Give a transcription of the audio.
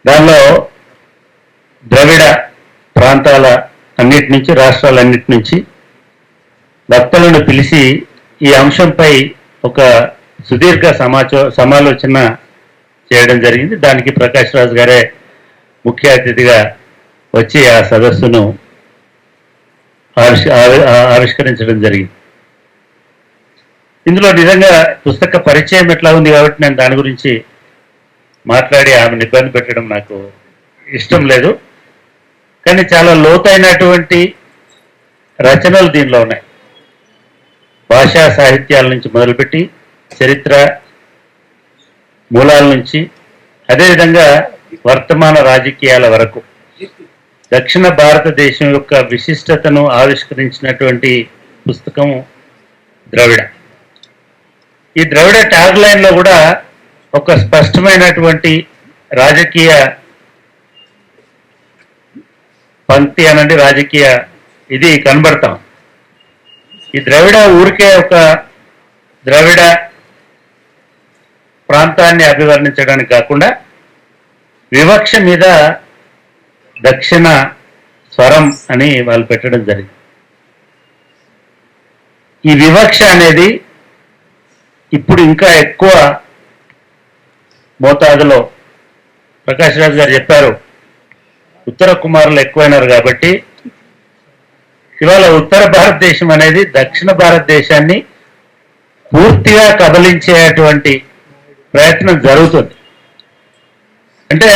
దానిలో ద్రవిడ ప్రాంతాల అన్నిటి నుంచి రాష్ట్రాలన్నిటి నుంచి వక్తలను పిలిచి ఈ అంశంపై ఒక సుదీర్ఘ సమాలోచన చేయడం జరిగింది. దానికి ప్రకాష్ రాజ్ గారే ముఖ్య అతిథిగా వచ్చి ఆ సదస్సును ఆవిష్కరించడం జరిగింది. ఇందులో నిజంగా పుస్తక పరిచయం ఎట్లా ఉంది కాబట్టి నేను దాని గురించి మాట్లాడి ఆమెను ఇబ్బంది పెట్టడం నాకు ఇష్టం లేదు. కానీ చాలా లోతైనటువంటి రచనలు దీనిలో ఉన్నాయి. భాషా సాహిత్యాల నుంచి మొదలుపెట్టి చరిత్ర మూలాల నుంచి అదేవిధంగా వర్తమాన రాజకీయాల వరకు దక్షిణ భారతదేశం యొక్క విశిష్టతను ఆవిష్కరించినటువంటి పుస్తకం ద్రవిడ. ఈ ద్రవిడ ట్యాగ్ లైన్లో కూడా ఒక స్పష్టమైనటువంటి రాజకీయ పంక్తి అనండి, రాజకీయ ఇది కనబడతాం. ఈ ద్రవిడ ఊరికే ఒక ద్రవిడ ప్రాంతాన్ని అభివర్ణించడానికి కాకుండా వివక్ష మీద దక్షిణ స్వరం అని వాళ్ళు పెట్టడం జరిగింది. ఈ వివక్ష అనేది ఇప్పుడు ఇంకా ఎక్కువ మోతాదులో ప్రకాష్ రాజ్ గారు చెప్పారు, ఉత్తర కుమారులు ఎక్కువైనారు కాబట్టి ఇవాళ ఉత్తర భారతదేశం అనేది దక్షిణ భారతదేశాన్ని పూర్తిగా కబలించేటువంటి ప్రయత్నం జరుగుతుంది. అంటే